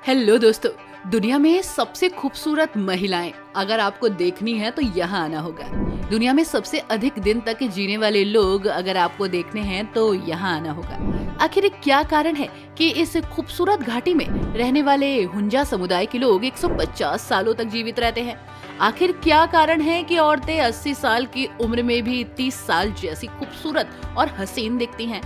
Hello दोस्तों, दुनिया में सबसे खूबसूरत महिलाएं अगर आपको देखनी है तो यहाँ आना होगा। दुनिया में सबसे अधिक दिन तक जीने वाले लोग अगर आपको देखने हैं तो यहाँ आना होगा। आखिर क्या कारण है कि इस खूबसूरत घाटी में रहने वाले हुंजा समुदाय के लोग 150 सालों तक जीवित रहते हैं? आखिर क्या कारण है कि औरतें 80 साल की उम्र में भी 30 साल जैसी खूबसूरत और हसीन दिखती हैं?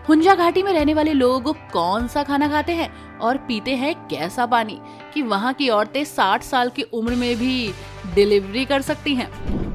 हुंजा घाटी में रहने वाले लोग कौन सा खाना खाते हैं और पीते हैं कैसा पानी कि वहाँ की औरतें 60 साल की उम्र में भी डिलीवरी कर सकती हैं?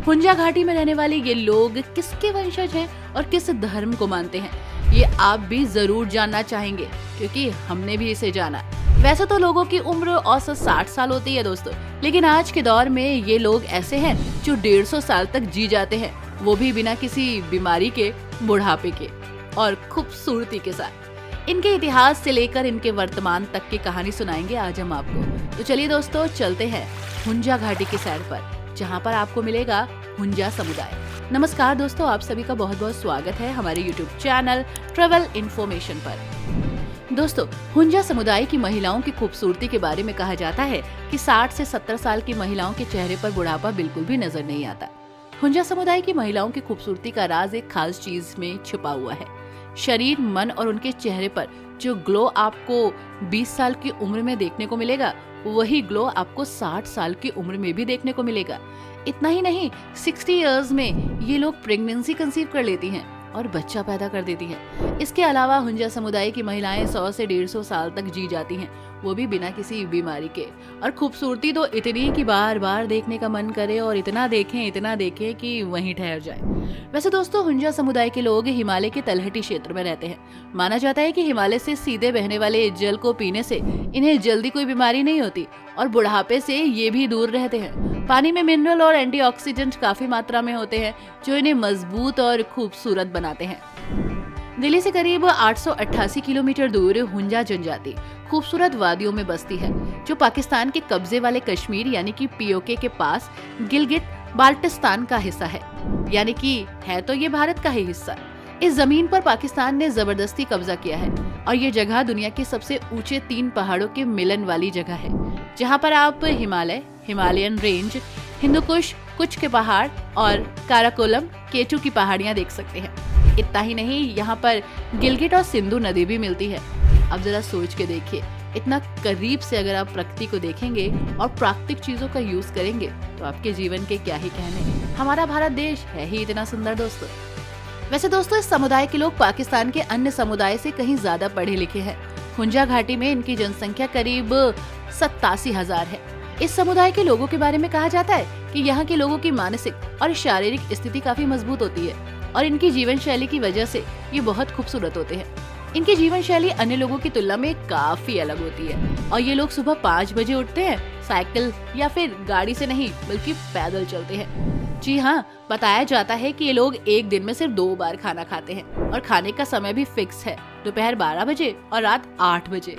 हुंजा घाटी में रहने वाले ये लोग किसके वंशज हैं और किस धर्म को मानते हैं? ये आप भी जरूर जानना चाहेंगे क्योंकि हमने भी इसे जाना। वैसे तो लोगों की उम्र औसत 60 साल होती है दोस्तों, लेकिन आज के दौर में ये लोग ऐसे हैं जो 150 साल तक जी जाते हैं, वो भी बिना किसी बीमारी के, बुढ़ापे के और खूबसूरती के साथ। इनके इतिहास से लेकर इनके वर्तमान तक की कहानी सुनाएंगे आज हम आपको। तो चलिए दोस्तों, चलते हैं हुंजा घाटी की सैर पर, जहां पर आपको मिलेगा हुंजा समुदाय। नमस्कार दोस्तों, आप सभी का बहुत बहुत स्वागत है हमारे YouTube चैनल ट्रेवल इन्फॉर्मेशन पर। दोस्तों, हुंजा समुदाय की महिलाओं की खूबसूरती के बारे में कहा जाता है कि 60 से 70 साल की महिलाओं के चेहरे पर बुढ़ापा बिल्कुल भी नजर नहीं आता। हुंजा समुदाय की महिलाओं की खूबसूरती का राज एक खास चीज में छुपा हुआ है। शरीर, मन और उनके चेहरे पर जो ग्लो आपको 20 साल की उम्र में देखने को मिलेगा, वही ग्लो आपको 60 साल की उम्र में भी देखने को मिलेगा। इतना ही नहीं, 60 इयर्स में ये लोग प्रेगनेंसी कंसीव कर लेती हैं और बच्चा पैदा कर देती हैं। इसके अलावा हुंजा समुदाय की महिलाएं 100 से 150 साल तक जी जाती हैं, वो भी बिना किसी बीमारी के। और खूबसूरती तो इतनी कि बार बार देखने का मन करे और इतना देखें कि वहीं ठहर जाए। वैसे दोस्तों, हुंजा समुदाय के लोग हिमालय के तलहटी क्षेत्र में रहते हैं। माना जाता है कि हिमालय से सीधे बहने वाले जल को पीने से इन्हें जल्दी कोई बीमारी नहीं होती और बुढ़ापे से ये भी दूर रहते हैं। पानी में मिनरल और एंटीऑक्सीडेंट काफी मात्रा में होते हैं जो इन्हें मजबूत और खूबसूरत बनाते हैं। दिल्ली से करीब 888 किलोमीटर दूर हुंजा जनजाति खूबसूरत वादियों में बसती है, जो पाकिस्तान के कब्जे वाले कश्मीर यानी कि पीओके के पास गिलगिट बाल्टिस्तान का हिस्सा है, यानी कि है तो ये भारत का ही हिस्सा। इस जमीन पर पाकिस्तान ने जबरदस्ती कब्जा किया है और ये जगह दुनिया के सबसे ऊंचे 3 पहाड़ों के मिलन वाली जगह है, जहाँ पर आप हिमालयन रेंज, हिंदुकुश कुछ के पहाड़ और काराकोलम केटू की पहाड़ियाँ देख सकते हैं। इतना ही नहीं, यहाँ पर गिलगिट और सिंधु नदी भी मिलती है। अब जरा सोच के देखिए, इतना करीब से अगर आप प्रकृति को देखेंगे और प्राकृतिक चीजों का यूज करेंगे तो आपके जीवन के क्या ही कहने। हमारा भारत देश है ही इतना सुंदर दोस्तों। वैसे दोस्तों, इस समुदाय के लोग पाकिस्तान के अन्य समुदाय से कहीं ज्यादा पढ़े लिखे हैं। हुंजा घाटी में इनकी जनसंख्या करीब 87,000 है। इस समुदाय के लोगों के बारे में कहा जाता है कि यहाँ के लोगों की मानसिक और शारीरिक स्थिति काफी मजबूत होती है और इनकी जीवन शैली की वजह से ये बहुत खूबसूरत होते हैं। इनकी जीवन शैली अन्य लोगों की तुलना में काफी अलग होती है और ये लोग सुबह 5 बजे उठते हैं, साइकिल या फिर गाड़ी से नहीं बल्कि पैदल चलते हैं। जी हाँ, बताया जाता है कि ये लोग एक दिन में सिर्फ 2 बार खाना खाते हैं और खाने का समय भी फिक्स है, दोपहर 12 बजे और रात 8 बजे।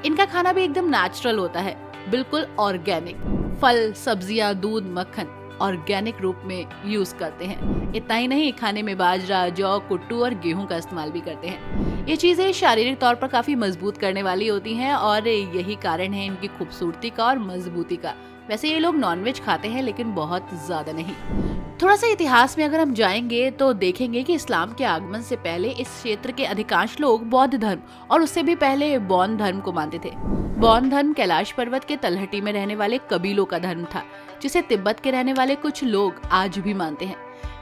इनका खाना भी एकदम नेचुरल होता है, बिल्कुल ऑर्गेनिक। फल, सब्जियां, दूध, मक्खन ऑर्गेनिक रूप में यूज करते हैं। इतना ही नहीं, खाने में बाजरा, जौ, कुट्टू और गेहूं का इस्तेमाल भी करते हैं। ये चीजें शारीरिक तौर पर काफी मजबूत करने वाली होती हैं और यही कारण है इनकी खूबसूरती का और मजबूती का। वैसे ये लोग नॉनवेज खाते हैं लेकिन बहुत ज्यादा नहीं। थोड़ा सा इतिहास में अगर हम जाएंगे तो देखेंगे कि इस्लाम के आगमन से पहले इस क्षेत्र के अधिकांश लोग बौद्ध धर्म और उससे भी पहले बौद्ध धर्म को मानते थे। बौद्ध धर्म कैलाश पर्वत के तलहटी में रहने वाले कबीलों का धर्म था, जिसे तिब्बत के रहने वाले कुछ लोग आज भी मानते हैं।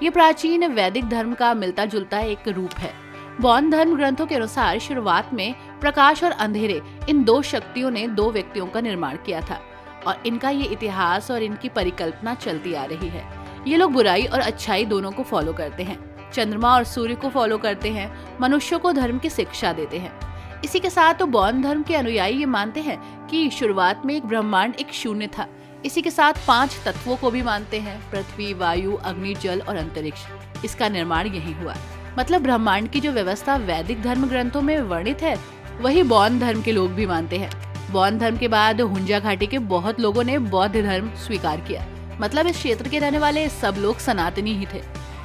ये प्राचीन वैदिक धर्म का मिलता जुलता एक रूप है। बौद्ध धर्म ग्रंथों के अनुसार शुरुआत में प्रकाश और अंधेरे, इन 2 शक्तियों ने 2 व्यक्तियों का निर्माण किया था और इनका ये इतिहास और इनकी परिकल्पना चलती आ रही है। ये लोग बुराई और अच्छाई दोनों को फॉलो करते हैं, चंद्रमा और सूर्य को फॉलो करते हैं, मनुष्यों को धर्म की शिक्षा देते हैं। इसी के साथ तो बौद्ध धर्म के अनुयायी ये मानते हैं कि शुरुआत में एक ब्रह्मांड, एक शून्य था। इसी के साथ 5 तत्वों को भी मानते हैं, पृथ्वी, वायु, अग्नि, जल और अंतरिक्ष। इसका निर्माण यही हुआ। मतलब ब्रह्मांड की जो व्यवस्था वैदिक धर्म ग्रंथों में वर्णित है, वही बौद्ध धर्म के लोग भी मानते हैं। बौद्ध धर्म के बाद हुंजा घाटी के बहुत लोगों ने बौद्ध धर्म स्वीकार किया। मतलब इस क्षेत्र के रहने वाले सब लोग सनातनी ही थे।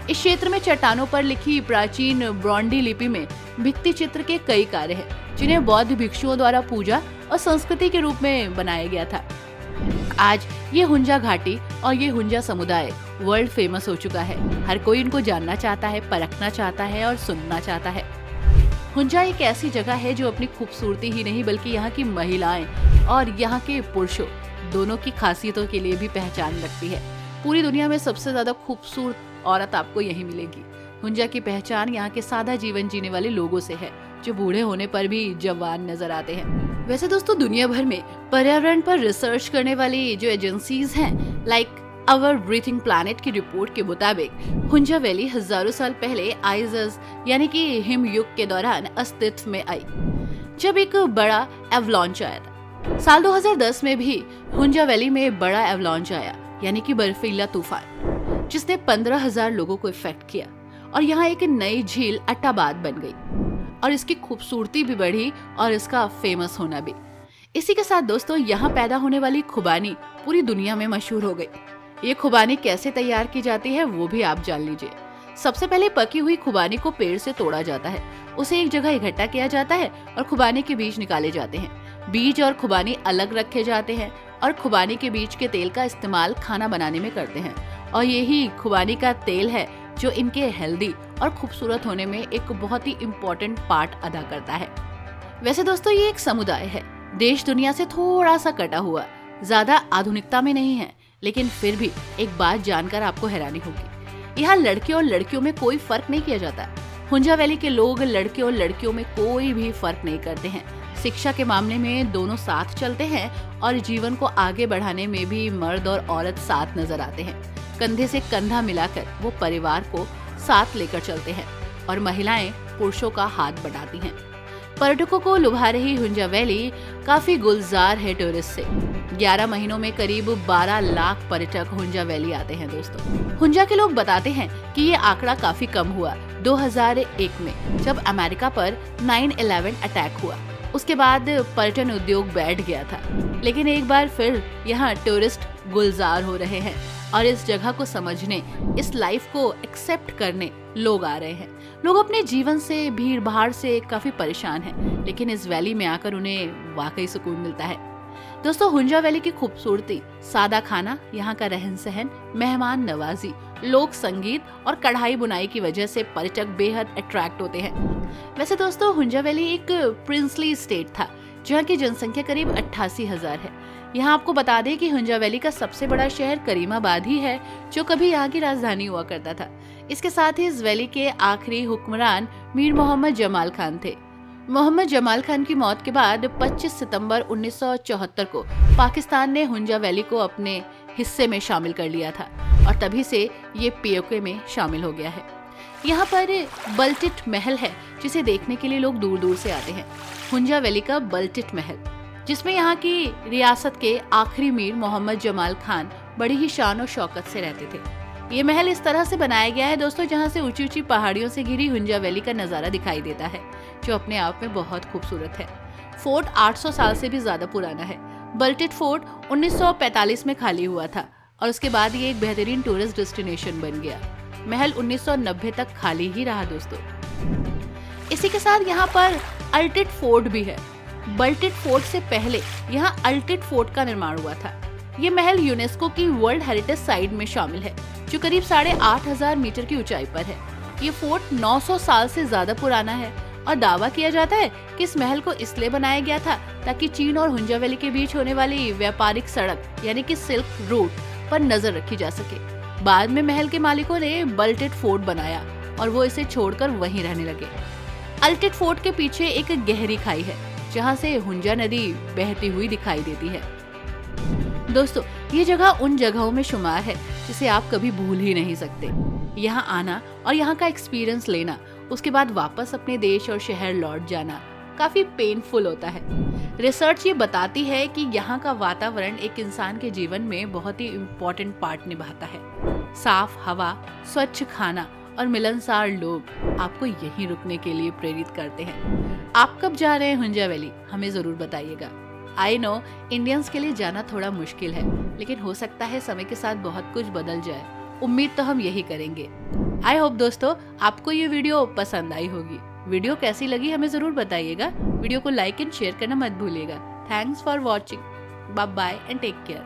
इस क्षेत्र में चट्टानों पर लिखी प्राचीन ब्रॉन्डी लिपि में भित्ति चित्र के कई कार्य हैं, जिन्हें बौद्ध भिक्षुओं द्वारा पूजा और संस्कृति के रूप में बनाया गया था। आज ये हुंजा घाटी और ये हुंजा समुदाय वर्ल्ड फेमस हो चुका है। हर कोई इनको जानना चाहता है, परखना चाहता है और सुनना चाहता है। हुंजा एक ऐसी जगह है जो अपनी खूबसूरती ही नहीं बल्कि यहाँ की महिलाएं और यहाँ के पुरुषों दोनों की खासियतों के लिए भी पहचान रखती है। पूरी दुनिया में सबसे ज्यादा खूबसूरत औरत आपको यही मिलेगी। हुंजा की पहचान यहाँ के सादा जीवन जीने वाले लोगों से है, जो बूढ़े होने पर भी जवान नजर आते हैं। वैसे दोस्तों, दुनिया भर में पर्यावरण पर रिसर्च करने वाली जो एजेंसीज हैं, लाइक आवर ब्रीथिंग प्लैनेट की रिपोर्ट के मुताबिक हुंजा वैली हजारों साल पहले आइस एज यानी कि हिम युग के दौरान अस्तित्व में आई, जब एक बड़ा एवलांच आया था। साल 2010 में भी हुंजा वैली में बड़ा एवलांच आया, यानी कि बर्फीला तूफान, जिसने 15,000 लोगों को इफेक्ट किया और यहाँ एक नई झील अट्टाबाद बन गई और इसकी खूबसूरती भी बढ़ी और इसका फेमस होना भी। इसी के साथ दोस्तों, यहाँ पैदा होने वाली खुबानी पूरी दुनिया में मशहूर हो गई। ये खुबानी कैसे तैयार की जाती है वो भी आप जान लीजिए। सबसे पहले पकी हुई खुबानी को पेड़ से तोड़ा जाता है, उसे एक जगह इकट्ठा किया जाता है और खुबानी के बीज निकाले जाते हैं। बीज और खुबानी अलग रखे जाते हैं और खुबानी के बीज के तेल का इस्तेमाल खाना बनाने में करते हैं और यही खुबानी का तेल है जो इनके हेल्दी और खूबसूरत होने में एक बहुत ही इम्पोर्टेंट पार्ट अदा करता है। वैसे दोस्तों, ये एक समुदाय है, देश दुनिया से थोड़ा सा कटा हुआ, ज्यादा आधुनिकता में नहीं है, लेकिन फिर भी एक बात जानकर आपको हैरानी होगी, यहाँ लड़के और लड़कियों में कोई फर्क नहीं किया जाता। हुंजा वैली के लोग लड़के और लड़कियों में कोई भी फर्क नहीं करते हैं। शिक्षा के मामले में दोनों साथ चलते हैं और जीवन को आगे बढ़ाने में भी मर्द और औरत साथ नजर आते हैं। कंधे से कंधा मिलाकर वो परिवार को साथ लेकर चलते हैं और महिलाएं पुरुषों का हाथ बढ़ाती हैं। पर्यटकों को लुभा रही हुंजा वैली काफी गुलजार है टूरिस्ट से। 11 महीनों में करीब 12 लाख पर्यटक हुंजा वैली आते हैं दोस्तों। हुंजा के लोग बताते हैं कि ये आंकड़ा काफी कम हुआ 2001 में, जब अमेरिका पर 9/11 अटैक हुआ। उसके बाद पर्यटन उद्योग बैठ गया था, लेकिन एक बार फिर यहाँ टूरिस्ट गुलजार हो रहे हैं और इस जगह को समझने, इस लाइफ को एक्सेप्ट करने लोग आ रहे हैं। लोग अपने जीवन से, भीड़ भाड़ से काफी परेशान हैं, लेकिन इस वैली में आकर उन्हें वाकई सुकून मिलता है। दोस्तों, हुंजा वैली की खूबसूरती, सादा खाना, यहाँ का रहन सहन, मेहमान नवाजी, लोक संगीत और कढ़ाई बुनाई की वजह से पर्यटक बेहद अट्रैक्ट होते हैं। वैसे दोस्तों, हुंजा वैली एक प्रिंसली स्टेट था, जहाँ की जनसंख्या करीब 88,000 है। यहाँ आपको बता दें कि हुंजा वैली का सबसे बड़ा शहर करीमाबाद ही है, जो कभी यहाँ की राजधानी हुआ करता था। इसके साथ ही इस वैली के आखिरी हुक्मरान मीर मोहम्मद जमाल खान थे। मोहम्मद जमाल खान की मौत के बाद 25 सितंबर 1974 को पाकिस्तान ने हुंजा वैली को अपने हिस्से में शामिल कर लिया था और तभी से ये पीओके में शामिल हो गया है। यहाँ पर बल्टिट महल है, जिसे देखने के लिए लोग दूर दूर से आते हैं। हुंजा वैली का बल्टिट महल, जिसमें यहाँ की रियासत के आखिरी मीर मोहम्मद जमाल खान बड़ी ही शान और शौकत से रहते थे। ये महल इस तरह से बनाया गया है दोस्तों, जहाँ से ऊंची ऊंची पहाड़ियों से घिरी हुंजा वैली का नजारा दिखाई देता है, जो अपने आप में बहुत खूबसूरत है। फोर्ट 800 साल से भी ज्यादा पुराना है। बल्टिट फोर्ट 1945 में खाली हुआ था और उसके बाद ये एक बेहतरीन टूरिस्ट डेस्टिनेशन बन गया। महल 1990 तक खाली ही रहा दोस्तों। इसी के साथ यहाँ पर अल्टिट फोर्ट भी है। बल्टिट फोर्ट से पहले यहाँ अल्टिट फोर्ट का निर्माण हुआ था। ये महल यूनेस्को की वर्ल्ड हेरिटेज साइट में शामिल है, जो करीब 8,500 मीटर की ऊंचाई पर है। ये फोर्ट 900 साल से ज्यादा पुराना है और दावा किया जाता है कि इस महल को इसलिए बनाया गया था ताकि चीन और हुंजा वैली के बीच होने वाली व्यापारिक सड़क यानी कि सिल्क रूट पर नजर रखी जा सके। बाद में महल के मालिकों ने बल्टिट फोर्ट बनाया और वो इसे छोड़कर वहीं रहने लगे। अल्टिट फोर्ट के पीछे एक गहरी खाई है, जहाँ से हुंजा नदी बहती हुई दिखाई देती है। दोस्तों, ये जगह उन जगहों में शुमार है जिसे आप कभी भूल ही नहीं सकते। यहाँ आना और यहाँ का एक्सपीरियंस लेना, उसके बाद वापस अपने देश और शहर लौट जाना काफी पेनफुल होता है। रिसर्च ये बताती है कि यहाँ का वातावरण एक इंसान के जीवन में बहुत ही इम्पोर्टेंट पार्ट निभाता है। साफ हवा, स्वच्छ खाना और मिलनसार लोग आपको यहीं रुकने के लिए प्रेरित करते हैं। आप कब जा रहे हैं हुंजा वैली, हमें जरूर बताइएगा। आई नो इंडियंस के लिए जाना थोड़ा मुश्किल है, लेकिन हो सकता है समय के साथ बहुत कुछ बदल जाए। उम्मीद तो हम यही करेंगे। आई होप दोस्तों आपको ये वीडियो पसंद आई होगी। वीडियो कैसी लगी हमें जरूर बताइएगा। वीडियो को लाइक एंड शेयर करना मत भूलिएगा। Thanks for watching. Bye bye and take care.